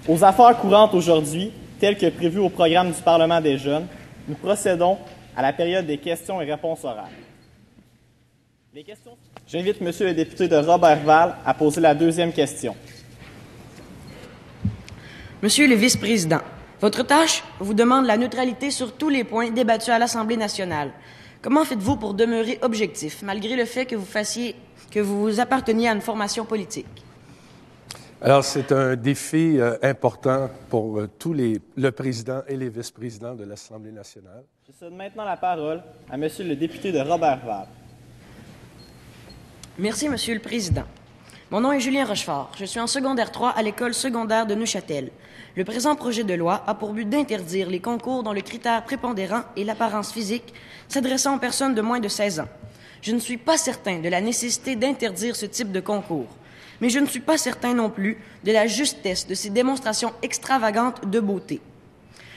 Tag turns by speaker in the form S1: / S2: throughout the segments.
S1: Aux affaires courantes aujourd'hui, telles que prévues au programme du Parlement des jeunes, nous procédons à la période des questions et réponses orales. J'invite M. le député de Roberval à poser la deuxième question.
S2: Monsieur le vice-président, votre tâche vous demande la neutralité sur tous les points débattus à l'Assemblée nationale. Comment faites-vous pour demeurer objectif, malgré le fait que vous apparteniez à une formation politique?
S3: Alors, c'est un défi important pour le président et les vice-présidents de l'Assemblée nationale.
S1: Je cède maintenant la parole à Monsieur le député de Roberval.
S2: Merci, Monsieur le Président. Mon nom est Julien Rochefort. Je suis en secondaire 3 à l'école secondaire de Neuchâtel. Le présent projet de loi a pour but d'interdire les concours dont le critère prépondérant est l'apparence physique s'adressant aux personnes de moins de 16 ans. Je ne suis pas certain de la nécessité d'interdire ce type de concours, mais je ne suis pas certain non plus de la justesse de ces démonstrations extravagantes de beauté.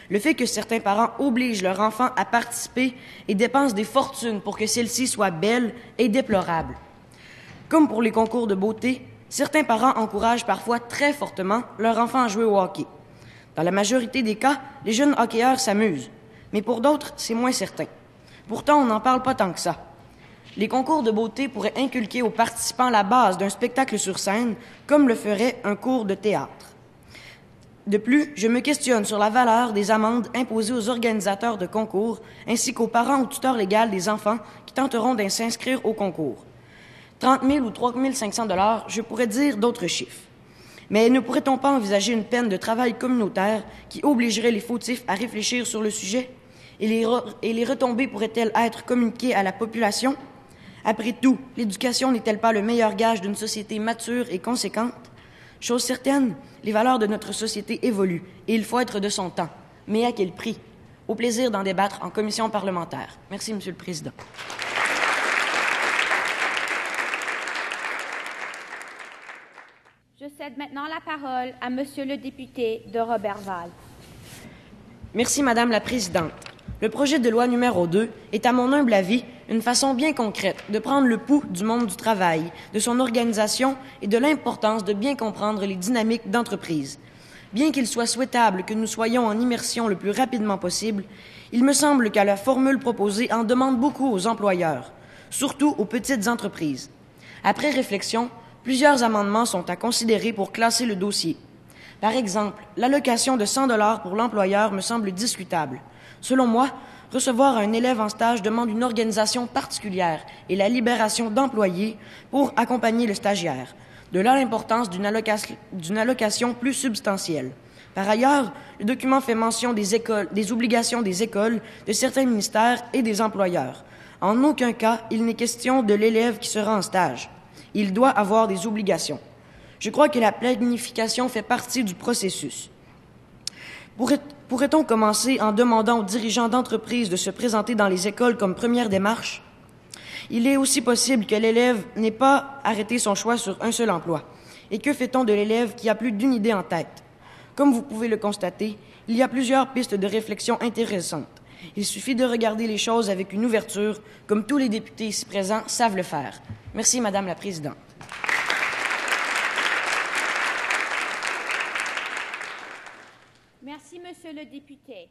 S2: Le fait que certains parents obligent leurs enfants à participer et dépensent des fortunes pour que celles-ci soient belles est déplorable. Comme pour les concours de beauté, certains parents encouragent parfois très fortement leurs enfants à jouer au hockey. Dans la majorité des cas, les jeunes hockeyeurs s'amusent, mais pour d'autres, c'est moins certain. Pourtant, on n'en parle pas tant que ça. Les concours de beauté pourraient inculquer aux participants la base d'un spectacle sur scène, comme le ferait un cours de théâtre. De plus, je me questionne sur la valeur des amendes imposées aux organisateurs de concours, ainsi qu'aux parents ou tuteurs légaux des enfants qui tenteront de s'inscrire au concours. 30 000 ou 3 500 $, je pourrais dire d'autres chiffres. Mais ne pourrait-on pas envisager une peine de travail communautaire qui obligerait les fautifs à réfléchir sur le sujet? Et les retombées pourraient-elles être communiquées à la population? Après tout, l'éducation n'est-elle pas le meilleur gage d'une société mature et conséquente? Chose certaine, les valeurs de notre société évoluent et il faut être de son temps. Mais à quel prix? Au plaisir d'en débattre en commission parlementaire. Merci, Monsieur le Président.
S4: Je cède maintenant la parole à Monsieur le député de Roberval.
S2: Merci, Madame la Présidente. Le projet de loi numéro 2 est, à mon humble avis, une façon bien concrète de prendre le pouls du monde du travail, de son organisation et de l'importance de bien comprendre les dynamiques d'entreprise. Bien qu'il soit souhaitable que nous soyons en immersion le plus rapidement possible, il me semble que la formule proposée en demande beaucoup aux employeurs, surtout aux petites entreprises. Après réflexion, plusieurs amendements sont à considérer pour classer le dossier. Par exemple, l'allocation de 100 $ pour l'employeur me semble discutable. Selon moi, recevoir un élève en stage demande une organisation particulière et la libération d'employés pour accompagner le stagiaire. De là l'importance d'une allocation plus substantielle. Par ailleurs, le document fait mention des obligations des écoles, de certains ministères et des employeurs. En aucun cas, il n'est question de l'élève qui sera en stage. Il doit avoir des obligations. Je crois que la planification fait partie du processus. Pourrait-on commencer en demandant aux dirigeants d'entreprise de se présenter dans les écoles comme première démarche? Il est aussi possible que l'élève n'ait pas arrêté son choix sur un seul emploi. Et que fait-on de l'élève qui a plus d'une idée en tête? Comme vous pouvez le constater, il y a plusieurs pistes de réflexion intéressantes. Il suffit de regarder les choses avec une ouverture, comme tous les députés ici présents savent le faire. Merci, Madame la Présidente.
S4: Merci, Monsieur le député.